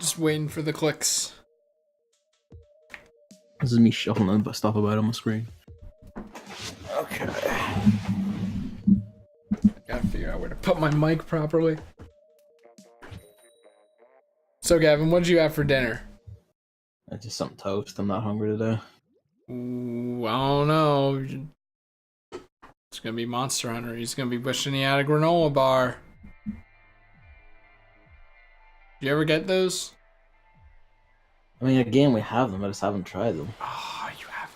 Just waiting for the clicks. This is me shuffling stuff about on my screen. Okay. Gotta figure out where to put my mic properly. So, Gavin, what did you have for dinner? Just some toast. I'm not hungry today. Ooh, I don't know. It's gonna be Monster Hunter. He's gonna be wishing he had a granola bar. Did you ever get those? I mean, again, we have them. I just haven't tried them. Oh, you have.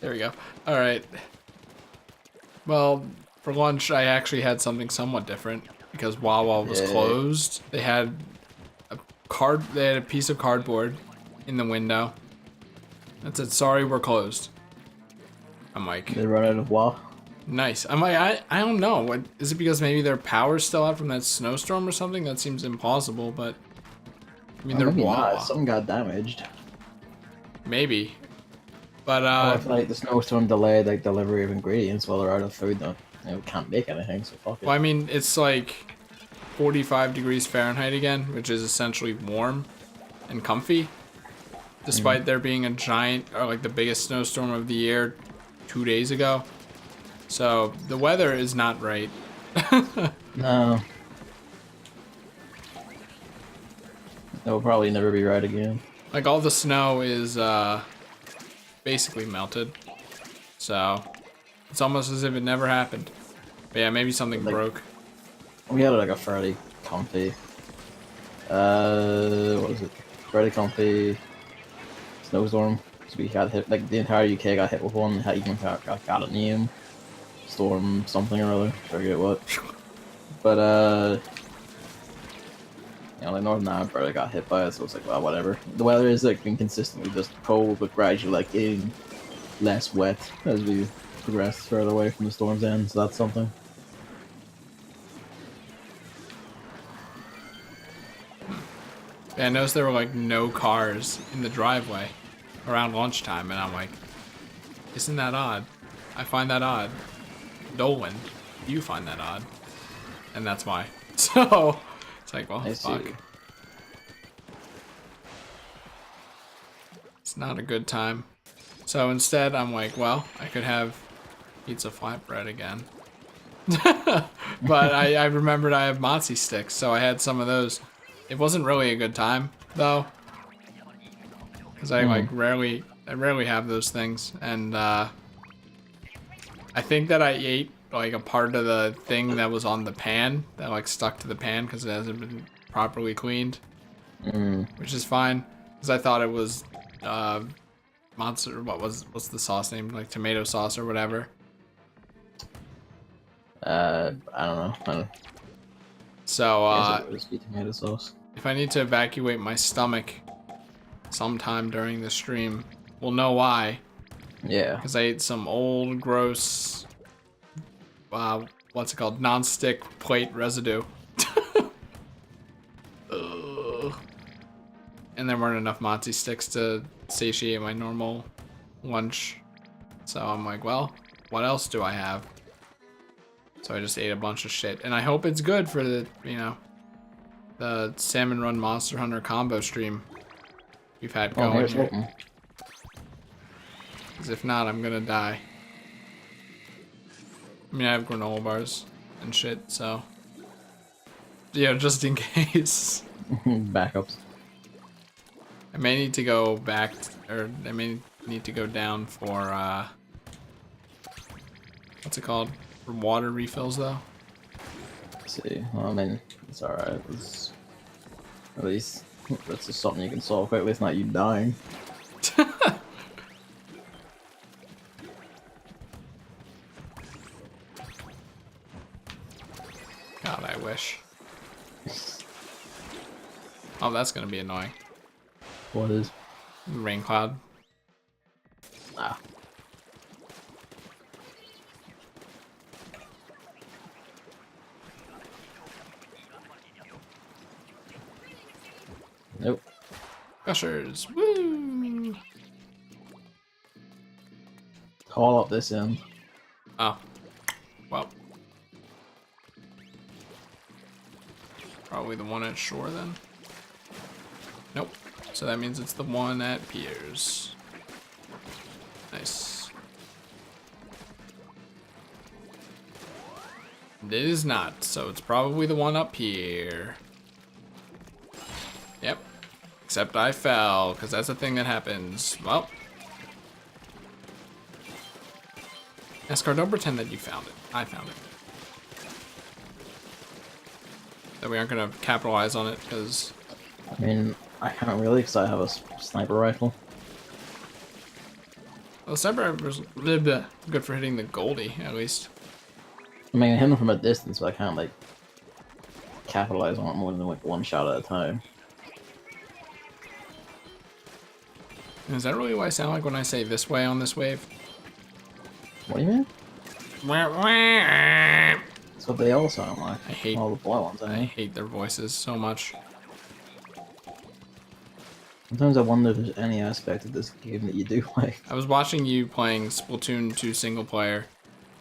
There we go. All right. Well, for lunch, I actually had something somewhat different because Wawa was closed. They had a piece of cardboard in the window that said, "Sorry, we're closed." I'm like, They run out of WoW. nice. I'm like, I don't know. What is it? Because maybe their power's still out from that snowstorm or something? That seems impossible. But I mean, they're maybe Wawa. not. Something got damaged. Maybe. But I feel like the snowstorm delayed like delivery of ingredients while they're out of food. Though we can't make anything, so fuck it. well, I mean, it's like 45 degrees Fahrenheit again, which is essentially warm and comfy, despite there being a giant, or like the biggest snowstorm of the year 2 days ago. So the weather is not right. No. It'll probably never be right again. Like all the snow is basically melted. So it's almost as if it never happened. But yeah, maybe something broke. We had like a fairly comfy, what was it? Fairly comfy snowstorm. So we got hit, like the entire UK got hit with one. Even got a name. Storm something or other. Forget what. But you know, like Northern Ireland barely got hit by it, so it's like, well, whatever. The weather is like been consistently just cold, but gradually like getting less wet as we progress further away from the storm's end. So that's something. Yeah, I noticed there were like no cars in the driveway around lunchtime, and I'm like, isn't that odd? I find that odd. Dolan, you find that odd. And that's why. So, it's like, well, fuck. It's not a good time. So instead, I'm like, well, I could have pizza flatbread again. But I remembered I have mozzie sticks, so I had some of those. It wasn't really a good time, though. Because I rarely have those things. And I think that I ate like a part of the thing that was on the pan that like stuck to the pan because it hasn't been properly cleaned, which is fine because I thought it was monster. What's the sauce name? Like tomato sauce or whatever. I don't know. So it would be tomato sauce. If I need to evacuate my stomach sometime during the stream, we'll know why. Yeah. Because I ate some old gross what's it called? Non-stick plate residue. And there weren't enough mozzie sticks to satiate my normal lunch. So I'm like, well, what else do I have? So I just ate a bunch of shit. And I hope it's good for the, the Salmon Run Monster Hunter combo stream we've had going here. Because if not, I'm gonna die. I mean, I have granola bars and shit, so... Yeah, just in case. Backups. I may need to go back, or I may need to go down for, what's it called? For water refills, though. Let's see. Well, I mean, it's alright. At least that's just something you can solve quickly. It's not you dying. God, I wish. Oh, that's gonna be annoying. What is? Rain cloud. Ah. Nope. Gushers. Woo! Call up this end. Oh. Well. Probably the one at shore then. Nope. So that means it's the one at piers. Nice. It is not, so it's probably the one up here. Yep. Except I fell, because that's a thing that happens. Well. Escar, don't pretend that you found it. I found it. That we aren't going to capitalize on it, because... I mean, I can't really, because I have a sniper rifle. Well, the sniper rifle's good for hitting the Goldie, at least. I mean, I hit him from a distance, but I can't, like, capitalize on it more than, like, one shot at a time. Is that really what I sound like when I say this way on this wave? What do you mean? That's what they all sound like. I hate all the blue ones. I hate their voices so much. Sometimes I wonder if there's any aspect of this game that you do like. I was watching you playing Splatoon 2 single player,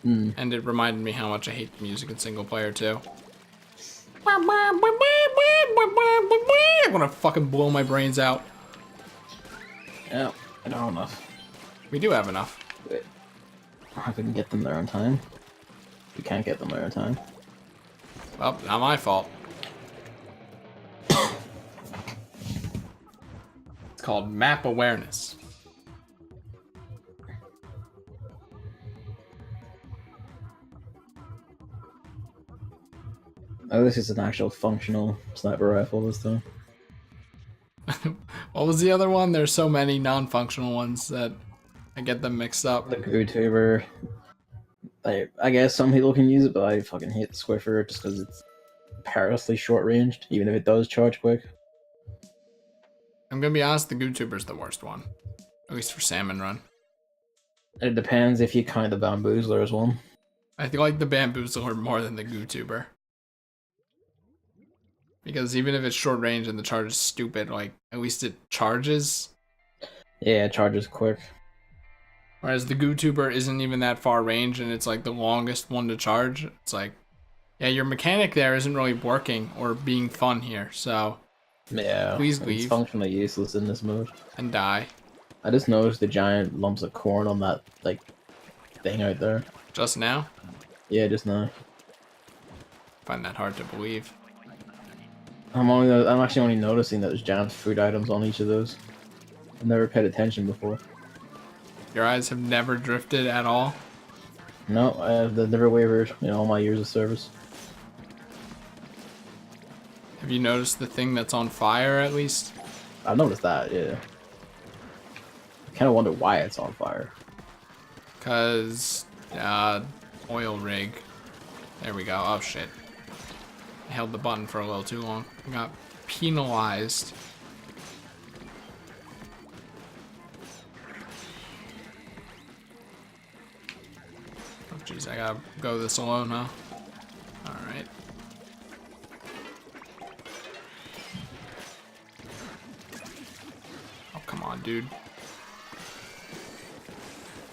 and it reminded me how much I hate the music in single player too. I'm gonna fucking blow my brains out. Yeah, I don't have enough. We do have enough. Wait. I couldn't get them there in time. We can't get them there in time. Well, not my fault. It's called map awareness. Oh, this is an actual functional sniper rifle this time. What was the other one? There's so many non-functional ones that I get them mixed up. The YouTuber. I guess some people can use it, but I fucking hate the Swiffer just because it's perilously short-ranged, even if it does charge quick. I'm gonna be honest, the YouTuber's the worst one. At least for Salmon Run. It depends if you count the Bamboozler as one. I feel like the Bamboozler more than the YouTuber. Because even if it's short range and the charge is stupid, like, at least it charges. Yeah, it charges quick. Whereas the YouTuber isn't even that far range and it's like the longest one to charge. It's like, yeah, your mechanic there isn't really working or being fun here, so yeah, please it's leave. Functionally useless in this mode. And die. I just noticed the giant lumps of corn on that, like, thing out there. Just now? Yeah, just now. I find that hard to believe. I'm actually only noticing that there's giant food items on each of those. I've never paid attention before. Your eyes have never drifted at all? No, they've never wavered in all my years of service. Have you noticed the thing that's on fire at least? I've noticed that, yeah. I kind of wonder why it's on fire. Cause, oil rig. There we go. Oh shit. I held the button for a little too long. I got penalized. Oh jeez, I gotta go this alone, huh? Alright. Oh, come on, dude.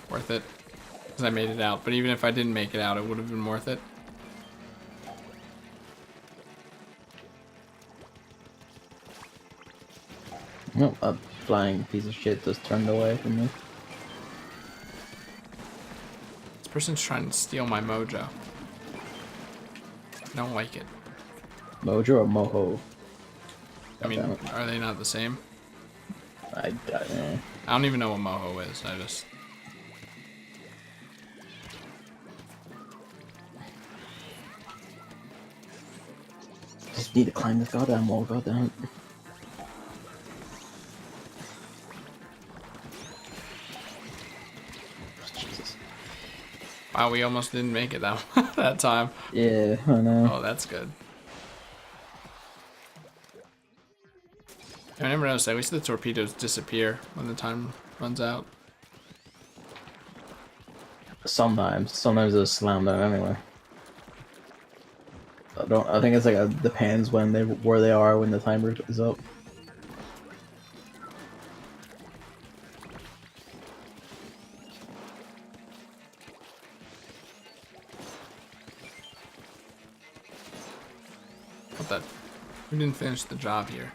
Worth it. Because I made it out. But even if I didn't make it out, it would have been worth it. Nope, a flying piece of shit just turned away from me. This person's trying to steal my mojo. I don't like it. Mojo or Moho? I mean, are they not the same? I don't even know what moho is. I just... just need to climb this goddamn wall, goddamn it. Jesus. Wow, we almost didn't make it that, that time. Yeah, I know. Oh, that's good. I never noticed, at least the torpedoes disappear when the time runs out. Sometimes they'll slam down anyway. I think it's like it depends where they are when the timer is up. What the? We didn't finish the job here.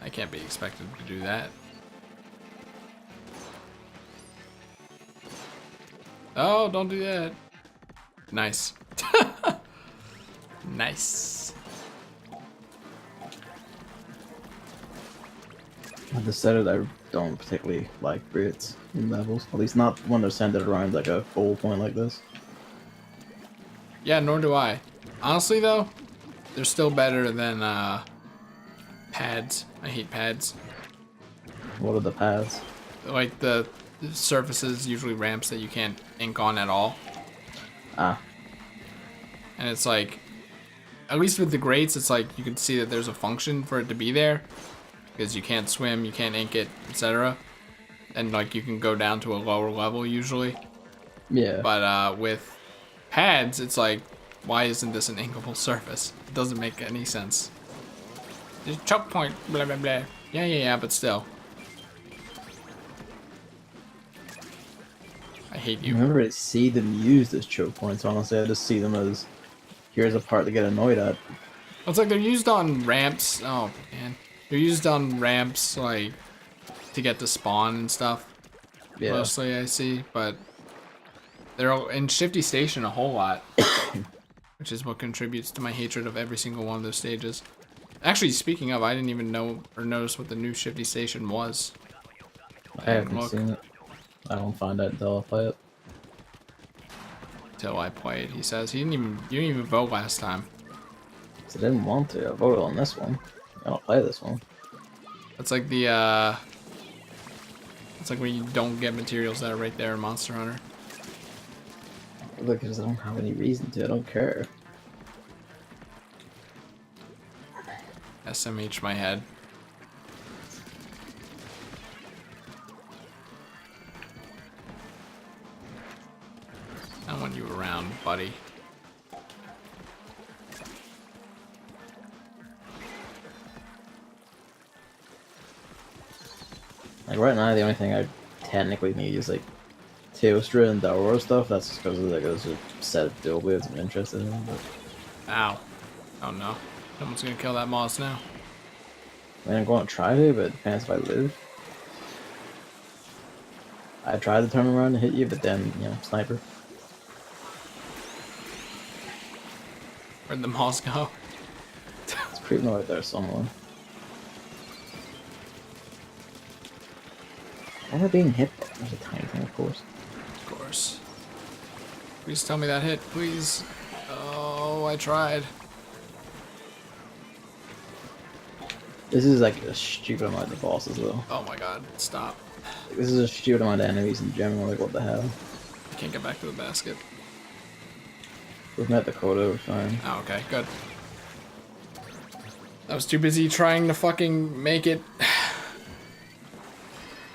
I can't be expected to do that. Oh, don't do that. Nice. Nice. I decided I don't particularly like Brits in levels. At least not when they're centered around like a goal point like this. Yeah, nor do I. Honestly, though, they're still better than pads. I hate pads. What are the paths? Like the surfaces, usually ramps that you can't ink on at all. Ah. And it's like, at least with the grates, it's like you can see that there's a function for it to be there. Because you can't swim, you can't ink it, etc. And like you can go down to a lower level usually. Yeah. But with pads, it's like, why isn't this an inkable surface? It doesn't make any sense. Just choke point, blah blah blah. Yeah, but still. I hate I you. never really see them use as choke points, honestly. I just see them as, here's a part to get annoyed at. It's like they're used on ramps. Oh, man. They're used on ramps, like, to get to spawn and stuff. Yeah. Mostly, I see. But they're in Shifty Station a whole lot. Which is what contributes to my hatred of every single one of those stages. Actually, speaking of, I didn't even know or notice what the new Shifty Station was. I haven't seen it. I won't find out until I play it. Till I play it, he says. You didn't even vote last time. I didn't want to. I voted on this one. I don't play this one. That's like the, it's like when you don't get materials that are right there in Monster Hunter. Look, because I don't have any reason to. I don't care. SMH my head. I want you around, buddy. Like right now, the only thing I technically need is like Teostra and Daora stuff. That's just because like there's a set of dual blades I'm interested in. But Ow. Oh no. Someone's gonna kill that moss now. I mean, I'm going to try to, but it depends if I live. I tried to turn around and hit you, but then, you know, sniper. Where'd the moss go? It's creeping right there somewhere. Why am I being hit? There's a tiny thing, of course. Of course. Please tell me that hit, please. Oh, I tried. This is like a stupid amount of bosses, though. Oh my god, stop. This is a stupid amount of enemies in general. Like, what the hell? I can't get back to the basket. We've met Dakota, we're fine. Oh, okay, good. I was too busy trying to fucking make it.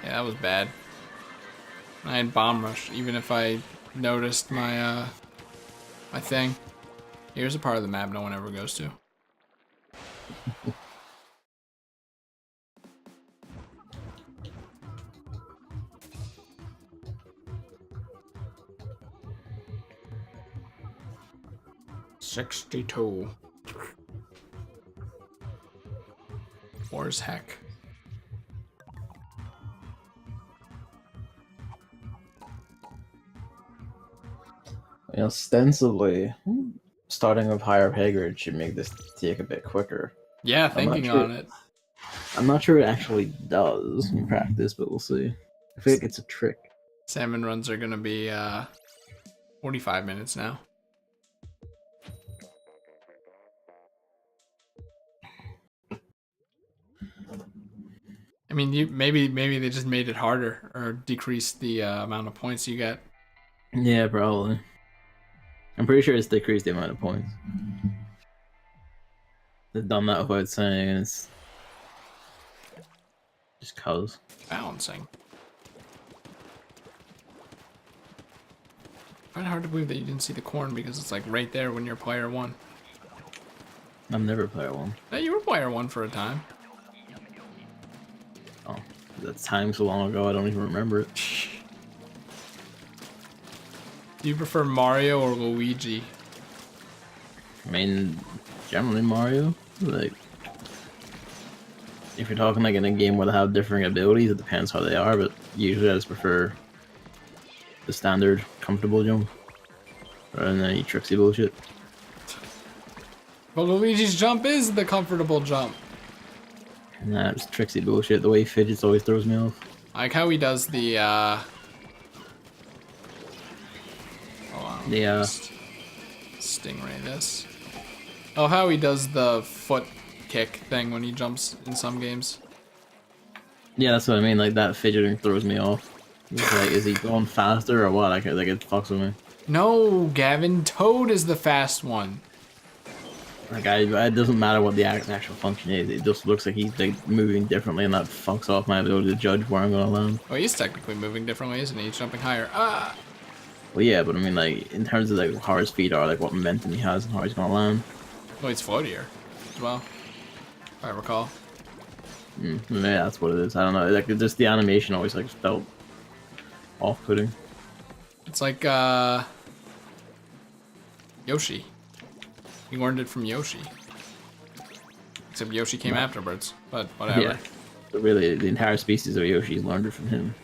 Yeah, that was bad. I had bomb rush, even if I noticed my my thing. Here's a part of the map no one ever goes to. $62. Where's heck? You know, ostensibly, starting with higher pay grade should make this take a bit quicker. Yeah, thinking on it. I'm not sure it actually does in practice, but we'll see. I feel like it's a trick. Salmon runs are gonna be 45 minutes now. I mean, maybe they just made it harder or decreased the amount of points you get. Yeah, probably. I'm pretty sure it's decreased the amount of points. They've done that without saying, and it's just cause. Balancing. I find it hard to believe that you didn't see the corn because it's like right there when you're player 1. I'm never player 1. No, you were player 1 for a time. Oh, that's time so long ago I don't even remember it. Do you prefer Mario or Luigi? I mean, generally Mario. Like, if you're talking like in a game where they have differing abilities, it depends how they are. But usually, I just prefer the standard comfortable jump rather than any tricksy bullshit. But Luigi's jump is the comfortable jump. Nah, it's tricksy bullshit. The way he fidgets always throws me off. I like how he does the, hold on, Yeah. Stingray this. Oh, how he does the foot kick thing when he jumps in some games. Yeah, that's what I mean. Like, that fidgeting throws me off. It's like, is he going faster or what? Like it fucks with me. No, Gavin, Toad is the fast one. Like, it doesn't matter what the actual function is. It just looks like he's like moving differently, and that fucks off my ability to judge where I'm gonna land. Oh, he's technically moving differently, isn't he? He's jumping higher. Ah! Well, yeah, but I mean, like, in terms of like how his feet are, like what momentum he has and how he's gonna land. Oh, he's floatier as well, if I recall. Maybe that's what it is. I don't know. Like, just the animation always like felt off-putting. It's like, Yoshi. He learned it from Yoshi. Except Yoshi came afterwards, but whatever. Yeah. But really, the entire species of Yoshi's learned it from him.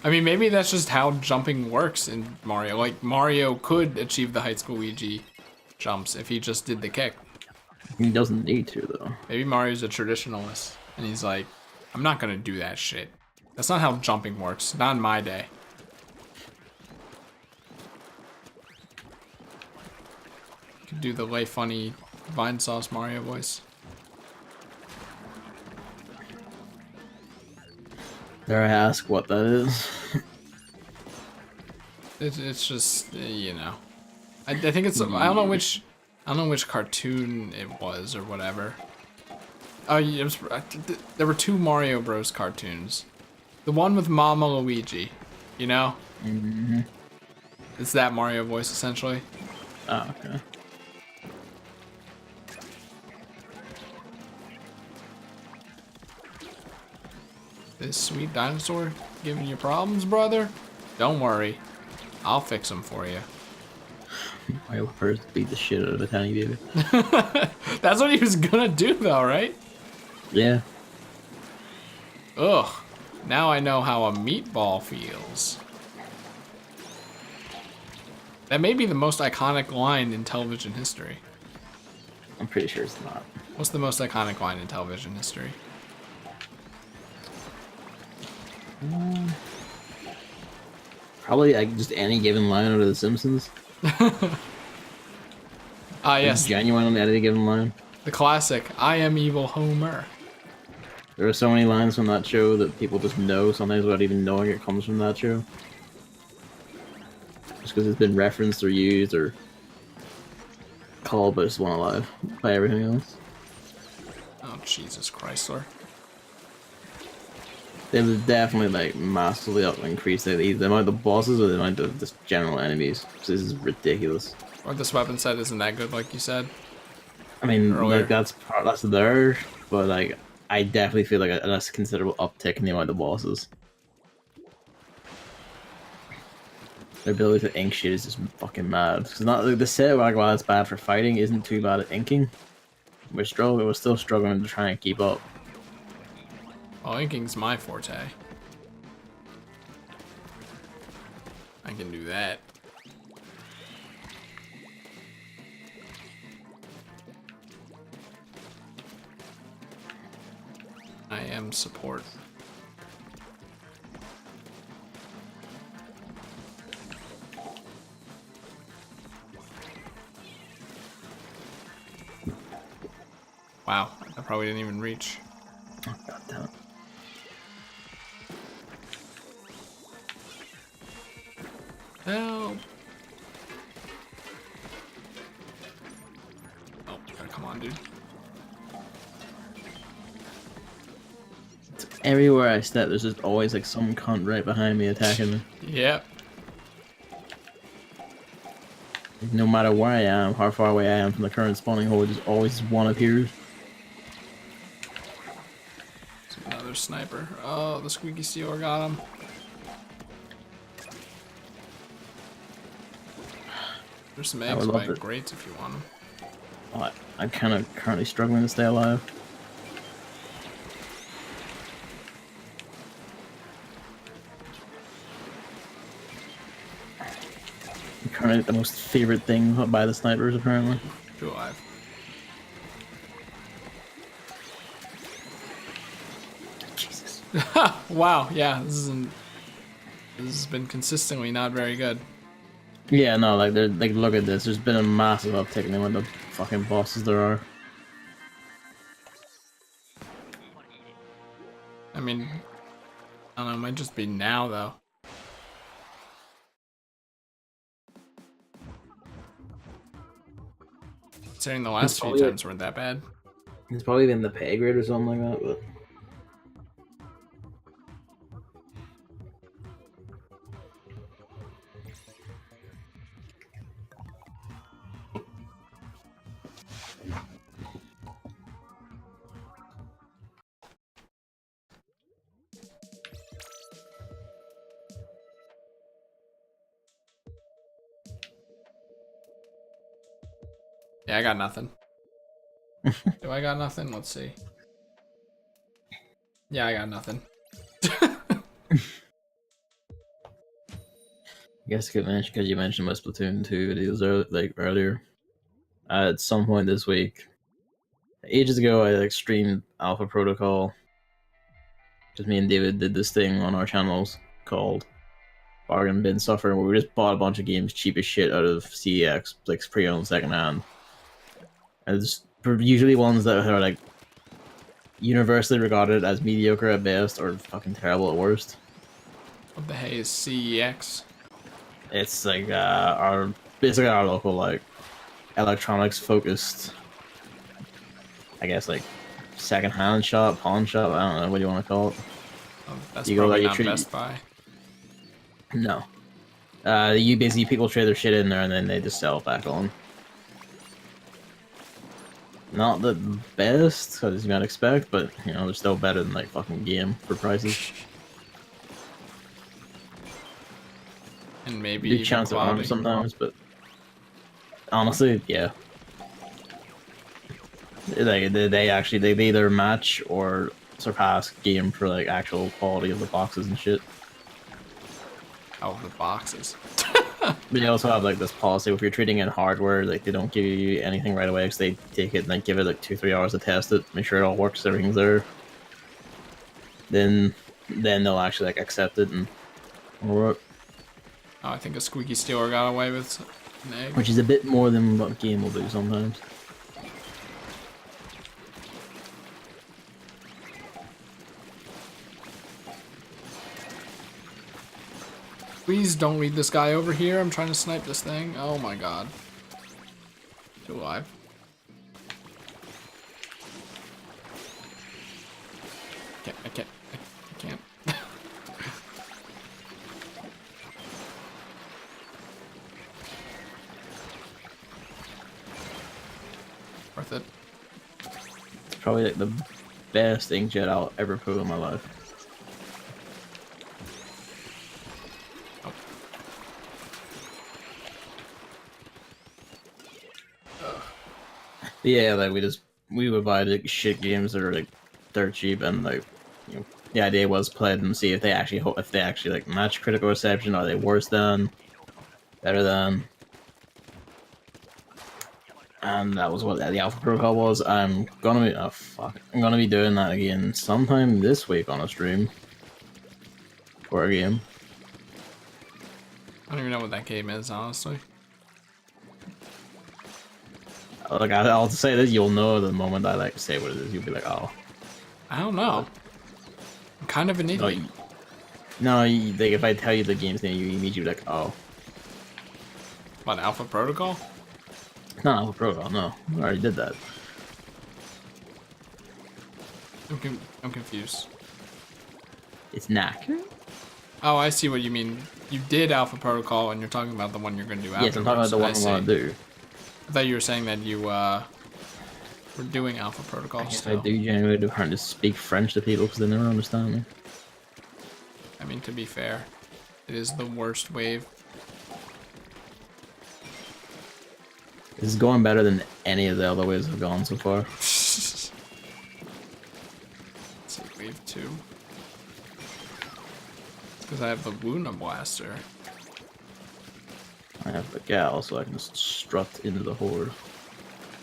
I mean, maybe that's just how jumping works in Mario. Like, Mario could achieve the heights Luigi jumps if he just did the kick. He doesn't need to, though. Maybe Mario's a traditionalist, and he's like, I'm not gonna do that shit. That's not how jumping works. Not in my day. Could do the lay funny Vine Sauce Mario voice. Dare I ask what that is? It's just, you know. I think it's, I don't know which cartoon it was or whatever. Oh, yeah, it was, there were two Mario Bros. Cartoons. The one with Mama Luigi, you know? Mm-hmm. It's that Mario voice, essentially. Oh, okay. This sweet dinosaur giving you problems, brother? Don't worry. I'll fix them for you. Mario first beat the shit out of a tiny baby. That's what he was gonna do, though, right? Yeah. Ugh. Now I know how a meatball feels. That may be the most iconic line in television history. I'm pretty sure it's not. What's the most iconic line in television history? Probably like just any given line out of The Simpsons. Ah, yes. Genuinely any given line. The classic, I am evil Homer. There are so many lines from that show that people just know sometimes without even knowing it comes from that show. Just because it's been referenced or used or called but just one alive by everything else. Oh, Jesus Chrysler. They would definitely like massively increase the amount of bosses or the amount of just general enemies. So this is ridiculous. Or this weapon set isn't that good, like you said. I mean, Earlier. like that's there, but like I definitely feel like a less considerable uptick in the amount of bosses. Their ability to ink shit is just fucking mad. It's not like the set like while it's bad for fighting isn't too bad at inking. We're still struggling to try and keep up. Oh, inking's my forte. I can do that. I am support. Wow, I probably didn't even reach. Oh, God damn it. Help! Oh, come on, dude. Everywhere I step, there's just always like some cunt right behind me attacking me. Yep. No matter where I am, how far away I am from the current spawning hole, just always one appears. It's another sniper. Oh, the squeaky seal got him. There's some I eggs would love by it. grates if you want them. Oh, I'm kind of currently struggling to stay alive. Currently the most favorite thing by the snipers, apparently. Too alive. Jesus. Wow, yeah, this has been consistently not very good. Yeah, no, like they're like look at this. There's been a massive uptick in the amount of fucking bosses there are. I mean, I don't know, it might just be now though. Considering the last few times weren't that bad. It's probably been the pay grade or something like that, but Yeah, I got nothing. Do I got nothing? Let's see. Yeah, I got nothing. I guess I could mention because you mentioned my Splatoon 2 videos earlier. At some point this week, ages ago, I like streamed Alpha Protocol. Because me and David did this thing on our channels called Bargain Bin Suffer, where we just bought a bunch of games cheap as shit out of CEX, like pre-owned secondhand. And it's usually ones that are like universally regarded as mediocre at best or fucking terrible at worst. What the heck is CEX? It's like basically our local like electronics focused, I guess, like second-hand shop, pawn shop. I don't know what do you want to call it. Oh, that's You go probably like, not Best Buy. No. You basically people trade their shit in there and then they just sell it back on. Not the best, as you might expect, but you know they're still better than like fucking game for prices. And maybe Big even chance of quality. harm sometimes, but honestly, yeah. They actually they either match or surpass game for like actual quality of the boxes and shit. Oh, the boxes. But they also have like this policy: if you're trading in hardware, like they don't give you anything right away because they take it and like give it like 2-3 hours to test it, make sure it all works, everything's there. Then they'll actually like accept it and work. Oh, I think a squeaky stealer got away with an egg. Which is a bit more than what game will do sometimes. Please don't lead this guy over here. I'm trying to snipe this thing. Oh my god. Too alive. I can't. Worth it. It's probably like the best inkjet I'll ever put in my life. Yeah, like we would buy like shit games that are like dirt cheap, and like you know, the idea was play them, see if they actually like match critical reception. Are they worse than, better than? And that was what the Alpha Protocol was. I'm gonna be doing that again sometime this week on a stream for a game. I don't even know what that game is, honestly. Like I'll say this, you'll know the moment I like say what it is. You'll be like, oh. I don't know. I'm kind of an idiot. Like if I tell you the game's name, you immediately be like, oh. What, Alpha Protocol? Not Alpha Protocol, no. I already did that. I'm confused. It's Knack. Oh, I see what you mean. You did Alpha Protocol, and you're talking about the one you're going to do after. Yes, I'm talking about the one I'm going to do. I thought you were saying that you were doing Alpha Protocol Yes, still. I do genuinely do trying to speak French to people because they never understand me. I mean, to be fair, it is the worst wave. This is going better than any of the other ways I've gone so far. Let's see, wave 2. Because I have the Luna Blaster. I have the gal, so I can just strut into the horde.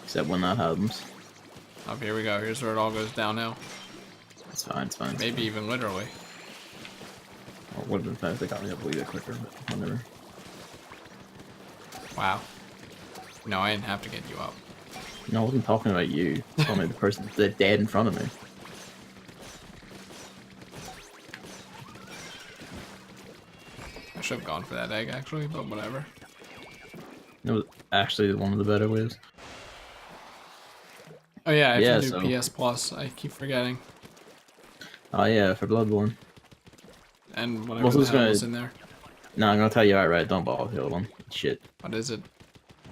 Except when that happens. Oh, here we go. Here's where it all goes downhill. It's fine, it's fine. It's Maybe fine. even literally. Well, it would have been fine if they got me up a wee bit quicker, but whatever. Wow. No, I didn't have to get you up. No, I wasn't talking about you. I was talking about the person that's dead in front of me. I should have gone for that egg, actually, but whatever. It was actually one of the better ways. Oh yeah, if Yeah, you do so- PS Plus, I keep forgetting. Oh yeah, for Bloodborne. And whatever Also, the it's hell gonna- was in there. No, I'm gonna tell you outright, don't bother with the other one. Shit. What is it?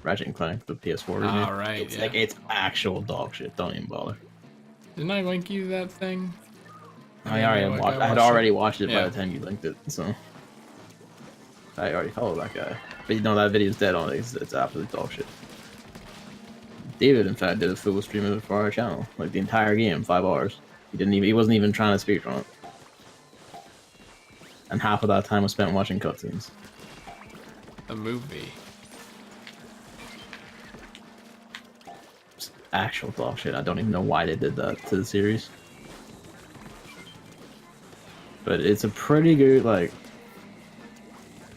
Ratchet and Clank, the PS4 remake. Alright, It's yeah. like, it's actual dog shit, don't even bother. Didn't I link you that thing? I Yeah, already like, watched, I I had watched already watched it Yeah. by the time you linked it, so. I already followed that guy. But you know that video's dead on it, it's absolute dog shit. David, in fact, did a full stream of it for our channel. Like the entire game, 5 hours. He wasn't even trying to speedrun it. And half of that time was spent watching cutscenes. The movie. It's actual dog shit. I don't even know why they did that to the series. But it's a pretty good, like,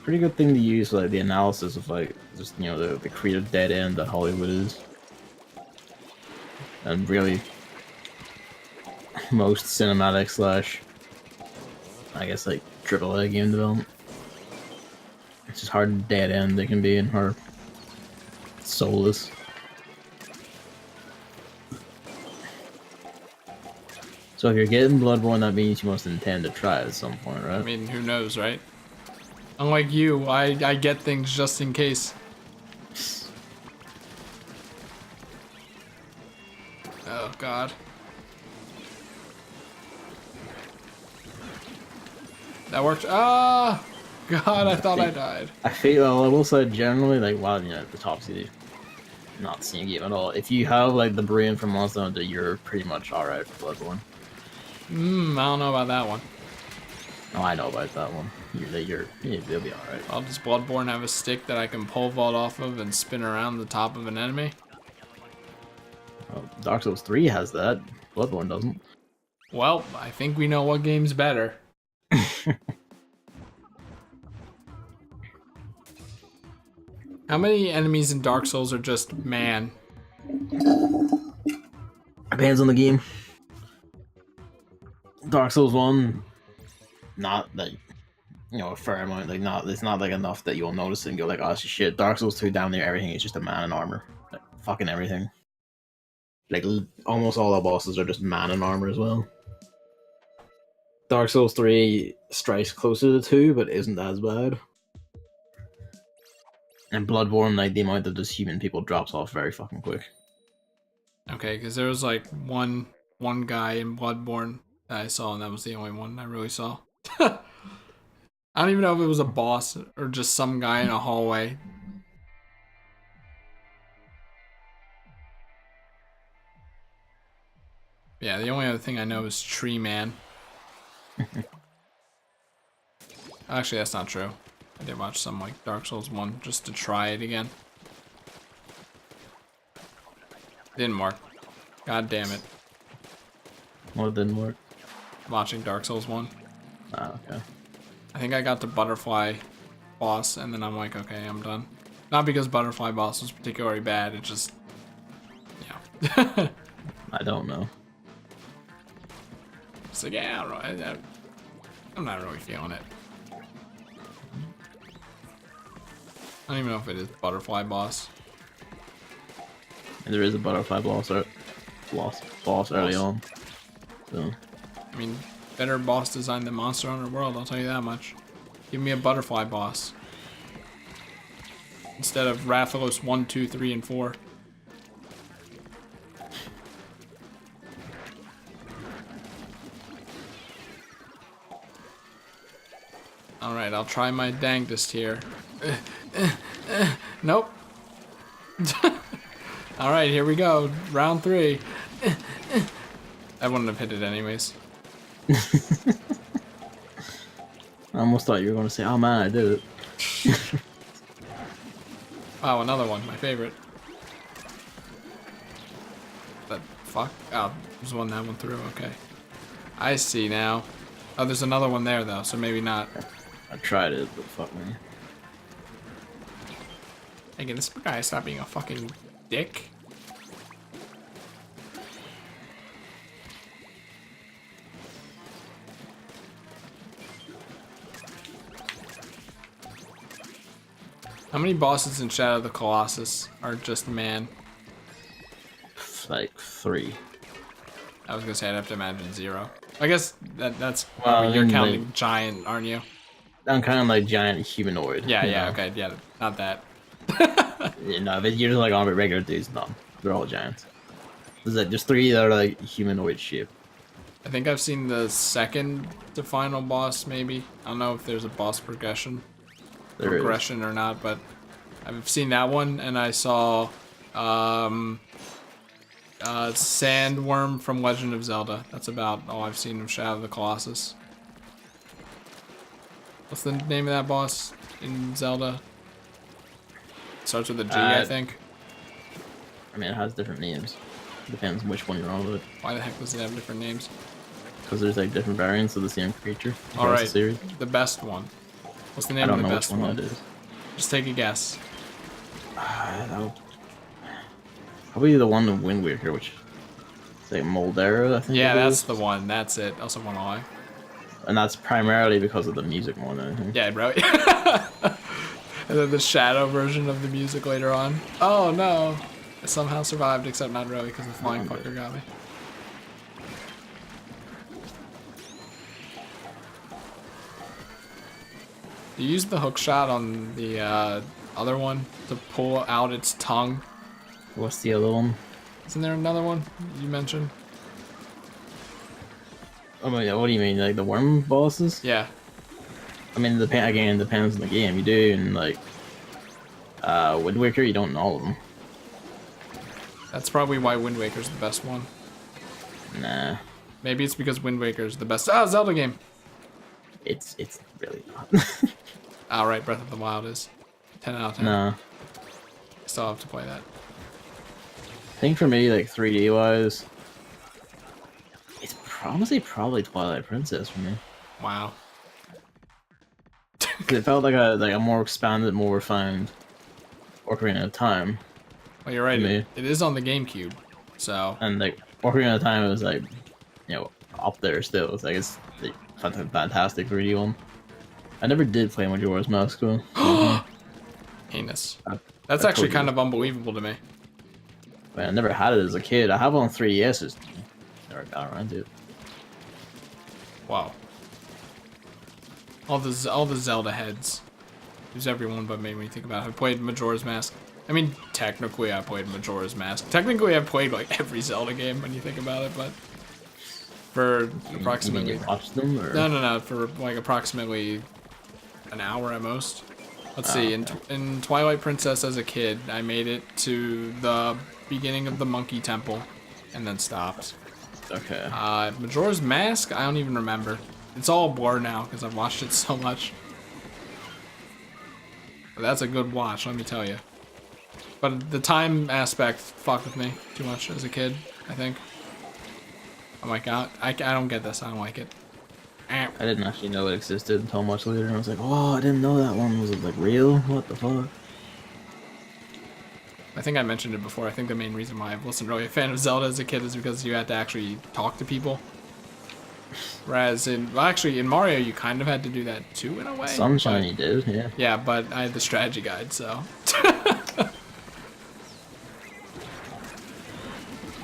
pretty good thing to use for, like, the analysis of, like, just, you know, the creative dead end that Hollywood is. And really, most cinematic slash, I guess, like, AAA game development. It's just hard dead end they can be and hard soulless. So if you're getting Bloodborne, that means you must intend to try it at some point, right? I mean, who knows, right? Unlike you, I get things just in case. Oh god. That worked. Ah! God, I thought I died. I feel, I will say generally, like, while, you know, at the top city, not the same game at all. If you have, like, the brain from Monster Hunter, you're pretty much alright for Bloodborne. I don't know about that one. Oh, I know about that one. They'll be alright. Well, does Bloodborne have a stick that I can pole vault off of and spin around the top of an enemy? Well, Dark Souls 3 has that. Bloodborne doesn't. Well, I think we know what game's better. How many enemies in Dark Souls are just man? Depends on the game. Dark Souls 1, not like, you know, a fair amount. Like, it's not like enough that you'll notice it and go like, oh, this is shit. Dark Souls 2, down there, everything is just a man in armor. Like, fucking everything. Like, almost all the bosses are just man in armor as well. Dark Souls 3 strikes closer to 2, but isn't as bad. And Bloodborne, like, the amount of just human people drops off very fucking quick. Okay, because there was like one guy in Bloodborne that I saw, and that was the only one I really saw. I don't even know if it was a boss or just some guy in a hallway. Yeah, the only other thing I know is Tree Man. Actually, that's not true. I did watch some like Dark Souls 1 just to try it again. Didn't work. God damn it. Well, it didn't work. Watching Dark Souls 1. Ah, okay. I think I got the butterfly boss, and then I'm like, okay, I'm done. Not because butterfly boss was particularly bad, it just, yeah. I don't know. It's like, yeah, I don't know. I'm not really feeling it. I don't even know if it is butterfly boss. And there is a butterfly boss early on. So I mean, better boss design than Monster Hunter World, I'll tell you that much. Give me a butterfly boss. Instead of Rathalos 1, 2, 3, and 4. Alright, I'll try my dangest here. Nope. All right, here we go. Round 3. I wouldn't have hit it anyways. I almost thought you were going to say, oh man, I did it. Wow, another one. My favorite. But fuck. Oh, there's one that went through. Okay. I see now. Oh, there's another one there though, so maybe not. I tried it, but fuck me. Hey, can this guy stop being a fucking dick? How many bosses in Shadow of the Colossus are just man? Like 3. I was gonna say I'd have to imagine 0. I guess that's Well, you're then counting giant, aren't you? I'm kind of like giant humanoid. Yeah, you yeah, know? okay, yeah, not that. You know, but you're like on regular dudes, no. They're all giants. There's like just 3 that are like humanoid shape. I think I've seen the second to final boss, maybe. I don't know if there's a boss progression or not, but I've seen that one, and I saw Sandworm from Legend of Zelda. That's about all I've seen of Shadow of the Colossus. What's the name of that boss in Zelda? Starts with a G, I think. I mean, it has different names. Depends on which one you're on with. Why the heck does it have different names? Because there's like different variants of the same creature. All right, The series. the best one. What's the name I don't of the know best which one one? that is. Just take a guess. Probably the one in Wind Waker, which is like Moldera, I think. Yeah, it that's is. the one. That's it. Also one eye. And that's primarily because of the music more than anything. Yeah, bro. And then the shadow version of the music later on. Oh no! I somehow survived, except not really, because the flying fucker got me. You used the hook shot on the other one to pull out its tongue. What's the other one? Isn't there another one you mentioned? Oh my god, what do you mean? Like the worm bosses? Yeah. I mean, again, depends on the game. You do, and like, Wind Waker, you don't know all of them. That's probably why Wind Waker's the best one. Nah. Maybe it's because Wind Waker's the best. Ah, Zelda game! It's really not. Alright, Breath of the Wild is. 10 out of 10. Nah. Still have to play that. I think for me, like 3D wise, it's honestly probably Twilight Princess for me. Wow. 'Cause it felt like a more expanded, more refined Ocarina of Time. Well, you're right. Me. It is on the GameCube, so. And like Ocarina of Time was like, you know, up there still. It's like it's like fantastic 3D one. I never did play Majora's Mask though. Heinous. I That's actually totally kind of unbelievable to me. Man, I never had it as a kid. I have it on 3DS. Just never got around to it. Wow. All the Zelda heads. There's everyone but me when you think about it. I played Majora's Mask. I mean, technically I played Majora's Mask. Technically I've played like every Zelda game when you think about it, but for approximately. You watched them or? No. For like approximately an hour at most. Let's see. In Twilight Princess as a kid, I made it to the beginning of the Monkey Temple, and then stopped. Okay. Majora's Mask, I don't even remember. It's all a blur now because I've watched it so much. But that's a good watch, let me tell you. But the time aspect fucked with me too much as a kid, I think. I'm like, I don't get this. I don't like it. I didn't actually know it existed until much later. I was like, oh, I didn't know that one was like real. What the fuck? I think I mentioned it before. I think the main reason why I wasn't really a fan of Zelda as a kid is because you had to actually talk to people. Whereas in Mario, you kind of had to do that too in a way. Sunshine, you did, yeah. Yeah, but I had the strategy guide, so.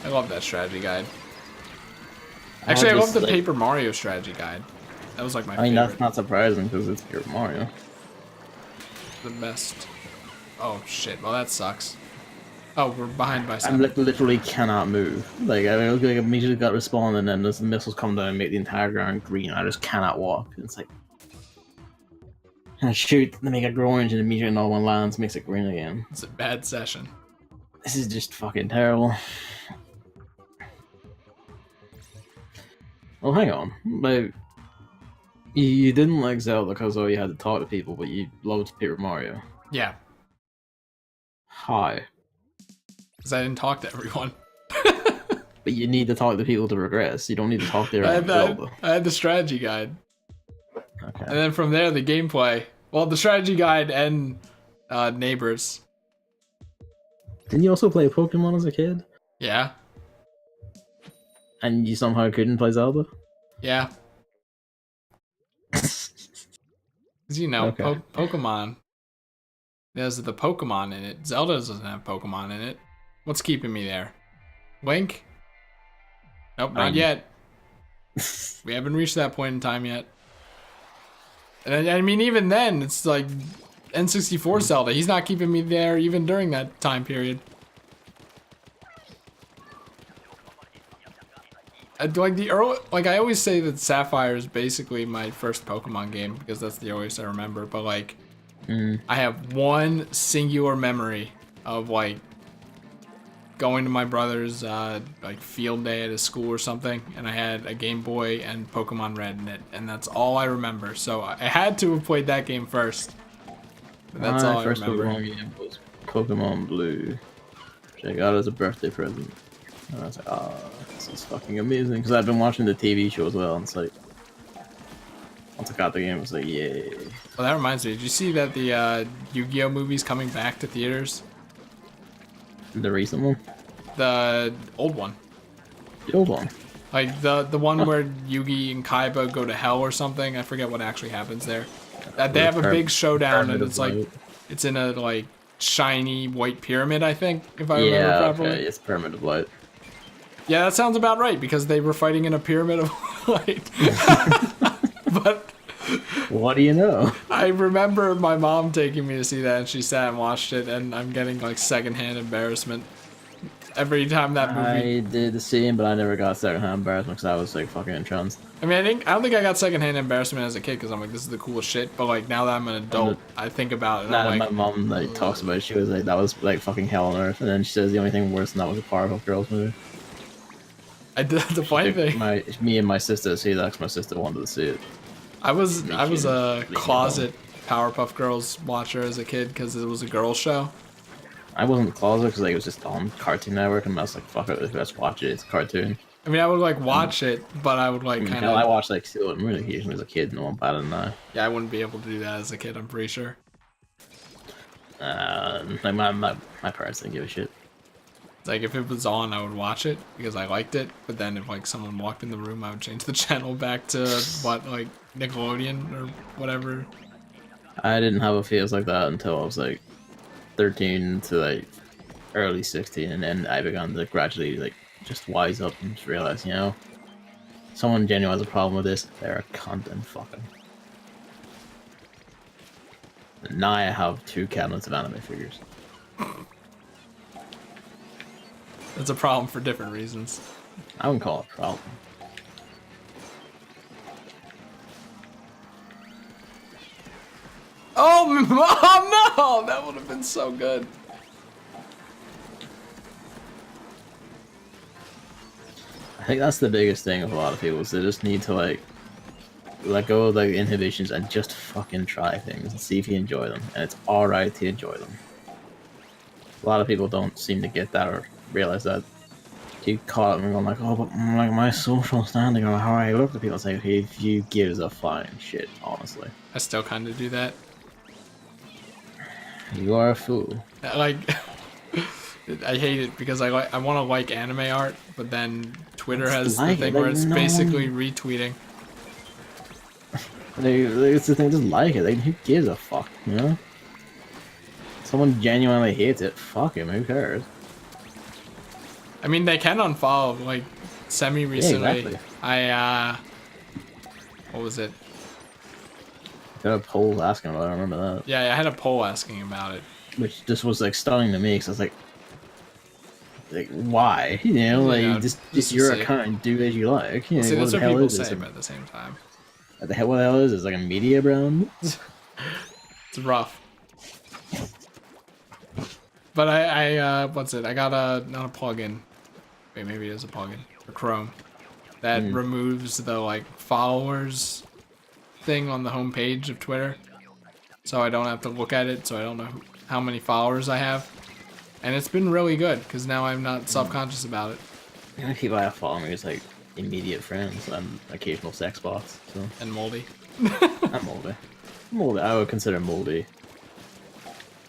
I love that strategy guide. Actually, I love the Paper Mario strategy guide. That was like my favorite. I mean, that's not surprising because it's Paper Mario. The best. Oh shit, well that sucks. Oh, we're behind by I 7. literally cannot move. Like, I mean, I immediately got respawned and then the missiles come down and make the entire ground green. I just cannot walk. And it's like... And I shoot, they make it grow orange and immediately another one lands, makes it green again. It's a bad session. This is just fucking terrible. Well, hang on. Like, you didn't like Zelda because you had to talk to people, but you loved Paper Mario. Yeah, Hi. because I didn't talk to everyone. But you need to talk to people to progress. You don't need to talk to everyone. Zelda. I had the strategy guide. Okay. And then from there, the gameplay. Well, the strategy guide and neighbors. Didn't you also play Pokemon as a kid? Yeah. And you somehow couldn't play Zelda? Yeah. Because, you know, Okay. Pokemon. There's the Pokemon in it. Zelda doesn't have Pokemon in it. What's keeping me there? Link? Nope, not yet. We haven't reached that point in time yet. And I mean, even then, it's like N64 Zelda. He's not keeping me there even during that time period. Like I always say that Sapphire is basically my first Pokemon game because that's the earliest I remember. But like, I have one singular memory of like going to my brother's like field day at his school or something, and I had a Game Boy and Pokemon Red in it, and that's all I remember. So I had to have played that game first. But that's all I first remember. Pokemon game was Pokemon Blue, which I got as a birthday present. And I was like, this is fucking amazing. Because I've been watching the TV show as well, and it's like, once I got the game, I was like, yay. Well, that reminds me. Did you see that the Yu-Gi-Oh movie's coming back to theaters? The recent one? The old one. The old one? Like the one where Yugi and Kaiba go to hell or something. I forget what actually happens there. They have a big showdown, and it's like it's in a like shiny white pyramid. I think, if I remember properly. Yeah, okay, it's Pyramid of Light. Yeah, that sounds about right because they were fighting in a pyramid of light. But what do you know? I remember my mom taking me to see that, and she sat and watched it, and I'm getting like secondhand embarrassment every time that movie. I did the same, but I never got secondhand embarrassment because I was like fucking entranced. I mean, I don't think I got secondhand embarrassment as a kid because I'm like, this is the coolest shit. But like now that I'm an adult, I think about it. And I'm like, my mom like talks about it. She was like, that was like fucking hell on earth, and then she says the only thing worse than that was a Powerpuff Girls movie. I did the funny thing. Me and my sister see that 'cause my sister wanted to see it. I was a closet Powerpuff Girls watcher as a kid because it was a girls show. I wasn't closet because like, it was just on Cartoon Network, and I was like, fuck it, let's watch it. It's a cartoon. I mean, I would like watch it, but I would like kind of. I watched like Sailor Moon occasionally as a kid, no one better than that. Yeah, I wouldn't be able to do that as a kid. I'm pretty sure. Like my parents didn't give a shit. It's like if it was on, I would watch it because I liked it. But then if like someone walked in the room, I would change the channel back to what like Nickelodeon or whatever. I didn't have a phase like that until I was like 13 to like early 16, and then I began to gradually like just wise up and just realize, you know, someone genuinely has a problem with this, they're a cunt and fucking. And now I have 2 cabinets of anime figures. It's a problem for different reasons. I wouldn't call it a problem. Oh no! That would have been so good. I think that's the biggest thing of a lot of people, is they just need to like let go of like inhibitions and just fucking try things and see if you enjoy them. And it's alright to enjoy them. A lot of people don't seem to get that or realize that. Keep caught up and going like, oh, but like my social standing or how I look at people, it's like, hey, if you gives a flying shit, honestly. I still kind of do that. You are a fool. Like, I hate it because I want to like anime art, but then Twitter has the thing where it's basically retweeting. It's the thing, just like it. Like, who gives a fuck, you know? Someone genuinely hates it, fuck him, who cares? I mean, they can unfollow, like, semi-recently. Yeah, exactly. What was it? Got a poll asking about it, I remember that. Yeah, I had a poll asking about it. Which just was, like, stunning to me, because I was like, why? You know, like, Yeah, just your account, do as you like. You know, see, that's what what people is say, it? but at the same time. What the hell is this? Like a media brand? It's rough. But I what's it? I got a, not a plugin. Wait, maybe it is a plugin for Chrome that removes the like followers thing on the homepage of Twitter, so I don't have to look at it. So I don't know how many followers I have, and it's been really good because now I'm not self-conscious about it. The only people I have following me is like immediate friends and occasional sex bots. So And moldy. I'm moldy. Moldy. I would consider moldy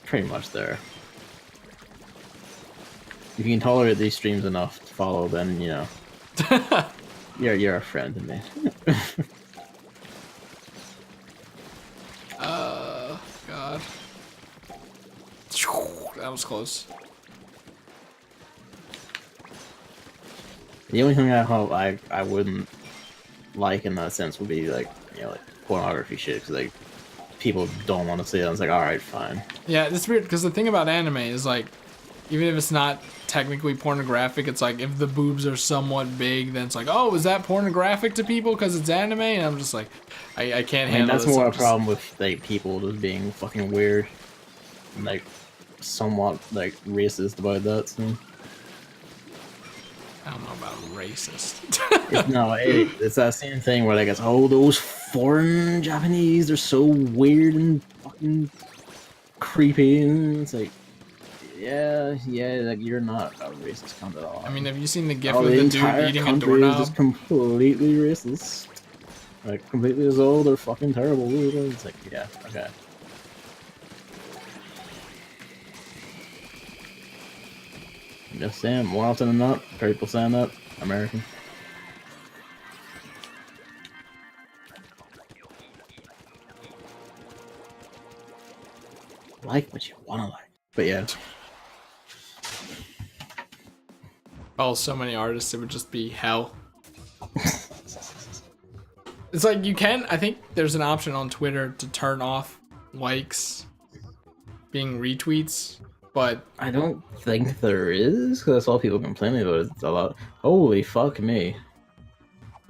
pretty much there. If you can tolerate these streams enough to follow, then you know you're a friend to me. God. That was close. The only thing I hope I wouldn't like in that sense would be like, you know, like pornography shit, because like people don't want to see it. It's like, all right, fine. Yeah, it's weird because the thing about anime is like, even if it's not technically pornographic, it's like if the boobs are somewhat big, then it's like, oh, is that pornographic to people because it's anime? And I'm just like, I can't handle That's this. more a problem with like people just being fucking weird, and, like somewhat like racist about that. So. I don't know about racist. It's that same thing where like it's, oh, those foreign Japanese, they're so weird and fucking creepy, and it's like, yeah, like you're not a racist cunt at all. I mean, have you seen the gif Oh, of the dude entire eating a country doorknob? is just completely racist. Like completely as though they're fucking terrible. It's like, yeah, okay. I'm just saying, more often than not, people saying that, American. Like what you wanna like. But yeah. Oh, so many artists, it would just be hell. It's like you can, I think there's an option on Twitter to turn off likes being retweets, but I don't think there is, because that's all people complaining about. It's a lot. Holy fuck me.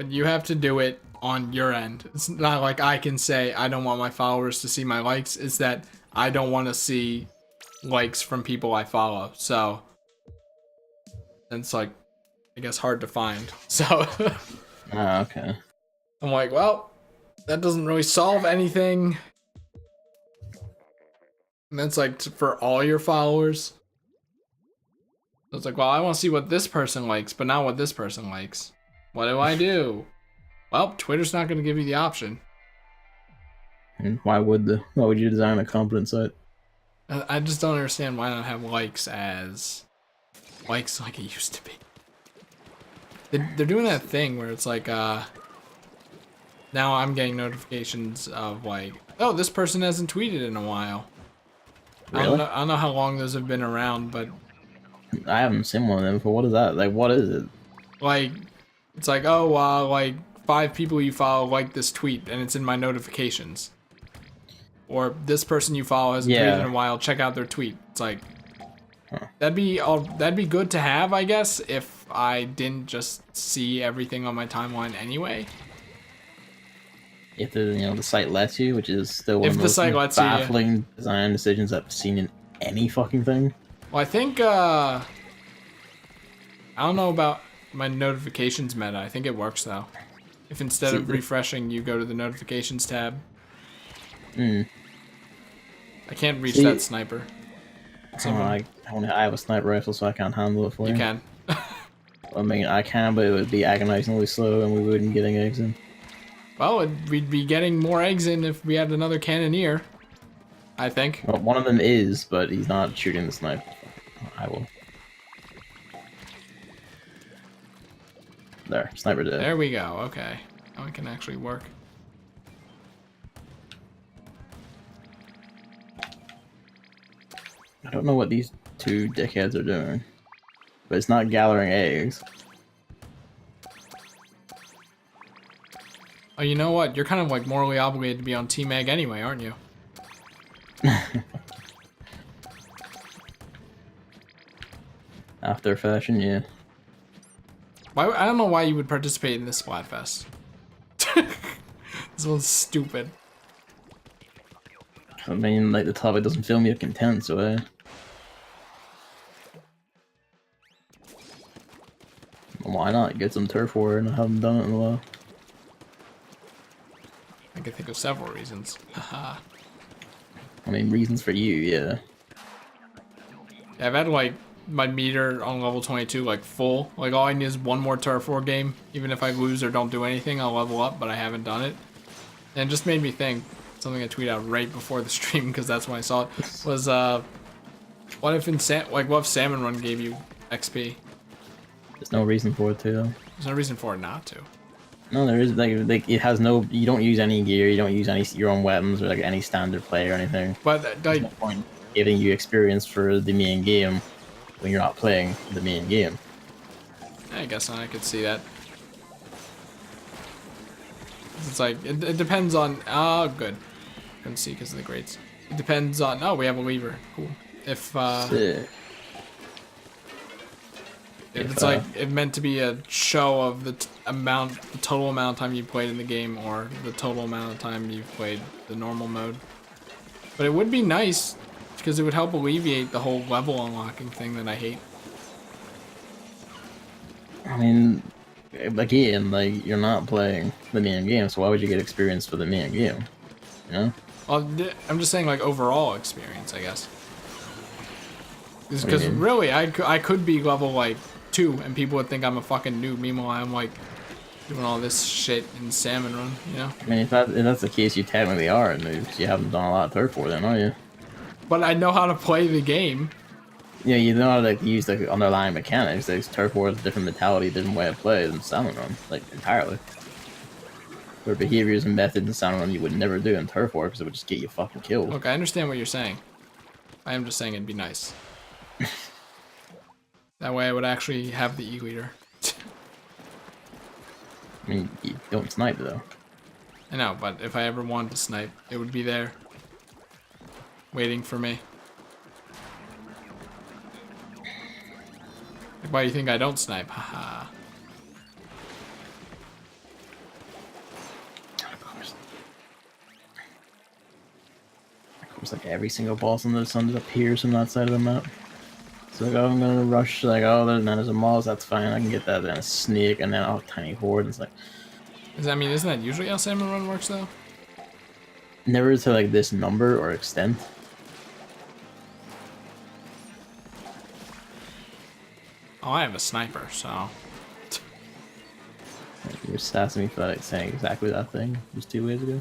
but you have to do it on your end. It's not like I can say I don't want my followers to see my likes. It's that I don't want to see likes from people I follow. So it's like, I guess, hard to find. So Ah, okay. I'm like, well, that doesn't really solve anything. And that's like for all your followers. So it's like, well, I want to see what this person likes, but not what this person likes. What do I do? Well, Twitter's not going to give you the option. And why would you design a competent site? I just don't understand why not have likes as likes like it used to be. They're doing that thing where it's like, now I'm getting notifications of like, oh, this person hasn't tweeted in a while. Really? I don't know how long those have been around, but I haven't seen one of them before. What is that? Like, what is it? like, it's like, oh, like 5 people you follow like this tweet, and it's in my notifications. Or this person you follow hasn't tweeted in a while. Check out their tweet. It's like, that'd be good to have, I guess, if I didn't just see everything on my timeline anyway. If the site lets you, which is still one If of the those site lets you, yeah. baffling design decisions I've seen in any fucking thing. Well, I think I don't know about my notifications meta. I think it works though. If instead of refreshing, you go to the notifications tab. I can't reach that sniper. I have a sniper rifle, so I can't handle it for you. You can. I mean, I can, but it would be agonizingly slow, and we wouldn't get any eggs in. Well, we'd be getting more eggs in if we had another cannoneer. I think. Well, one of them is, but he's not shooting the sniper. I will. There, sniper dead. There we go. Okay, now it can actually work. I don't know what these two dickheads are doing, but it's not gathering eggs. Oh, you know what? You're kind of like morally obligated to be on Team Egg anyway, aren't you? After fashion, yeah. Why? I don't know why you would participate in this Splatfest. This one's stupid. I mean, like, the topic doesn't fill me with content, so Why not get some turf war? And I haven't done it in a while. I can think of several reasons. Haha. I mean, reasons for you, yeah. Yeah, I've had like my meter on level 22 like full. Like all I need is one more turf war game. Even if I lose or don't do anything, I'll level up, but I haven't done it. And it just made me think, something I tweeted out right before the stream because that's when I saw it, was what if what if Salmon Run gave you XP? There's no reason for it to, though. There's no reason for it not to. No, there is, like it has no, you don't use any gear, you don't use any your own weapons or like any standard play or anything. But There's no point giving you experience for the main game when you're not playing the main game. I guess I could see that. It's like, it depends on, oh, good. Couldn't see because of the grades. It depends on, oh, we have a lever. Cool. If it's like, it meant to be a show of the total amount of time you played in the game or the total amount of time you've played the normal mode. But it would be nice because it would help alleviate the whole level unlocking thing that I hate. I mean, again, like, you're not playing the main game, so why would you get experience for the main game? You know? Well, I'm just saying, like, overall experience, I guess. Because really, I could be level, like, 2, and people would think I'm a fucking noob. Meanwhile, I'm, like, doing all this shit in Salmon Run, you know? I mean, if that's the case, you technically are a noob, because you haven't done a lot of turf war then, are you? But I know how to play the game. Yeah, you know how to like, use the underlying mechanics. Like, turf war is a different mentality, different way of play than Salmon Run, like, entirely. There are behaviors and methods in Salmon Run you would never do in turf war, because it would just get you fucking killed. Look, I understand what you're saying. I am just saying it'd be nice. That way I would actually have the E-leader. I mean, you don't snipe, though. I know, but if I ever wanted to snipe, it would be there. Waiting for me. Like, why do you think I don't snipe? Haha. Of course, like every single boss on the sun appears from that side of the map. So like, oh, I'm gonna rush, like, oh, there's a mouse, that's fine, I can get that, then a snake, and then, oh, tiny horde, it's like... I mean, isn't that usually how Salmon Run works, though? Never to, like, this number or extent. Oh, I have a sniper, so... You were sassing me for like, saying exactly that thing just 2 ways ago.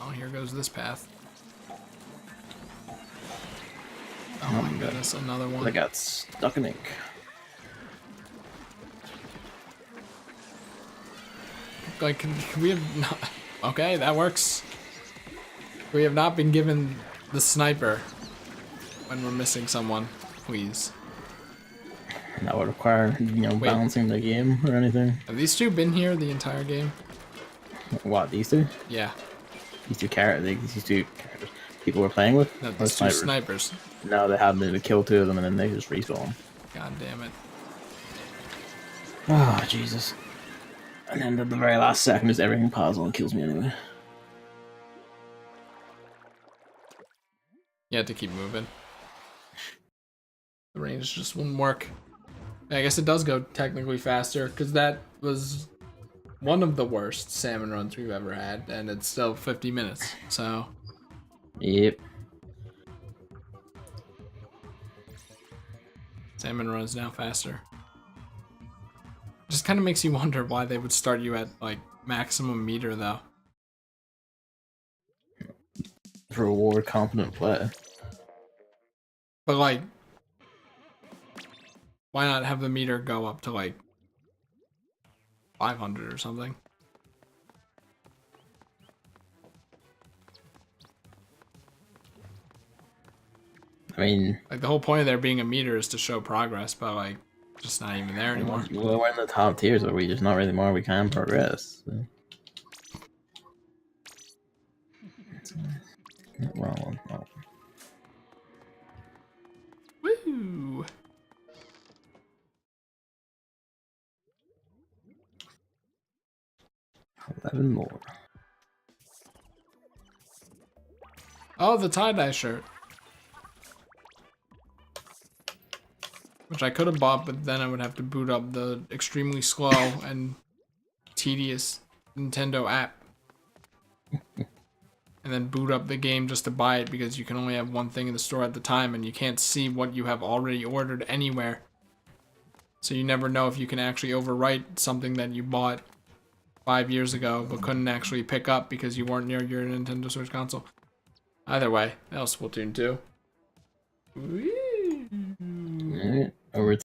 Oh, here goes this path. Oh my goodness, another one. I got stuck in ink. Like, can we have not... Okay, that works. We have not been given the sniper when we're missing someone, please. And that would require, you know, balancing the game or anything. Have these two been here the entire game? What, these two? Yeah. These two people we're playing with? No, these two snipers. No, they haven't been to kill 2 of them and then they just respawn. God damn it. Oh, Jesus. And then at the very last second, just everything piles on and kills me anyway. You had to keep moving. The range just wouldn't work. I guess it does go technically faster, because that was one of the worst Salmon Runs we've ever had, and it's still 50 minutes, so... Yep. Salmon Run is now faster. Just kind of makes you wonder why they would start you at, like, maximum meter, though. For reward competent play. But, like, why not have the meter go up to, like, 500 or something? I mean... Like, the whole point of there being a meter is to show progress, but, like, just not even there anymore. Well, we're in the top tiers, but we just not really more we can progress. So. Wrong one. Oh. Woo! 11 more. Oh, the tie-dye shirt. Which I could have bought, but then I would have to boot up the extremely slow and tedious Nintendo app. And then boot up the game just to buy it because you can only have one thing in the store at the time and you can't see what you have already ordered anywhere. So you never know if you can actually overwrite something that you bought 5 years ago but couldn't actually pick up because you weren't near your Nintendo Switch console. Either way, that was Splatoon 2. Woo! Alright, over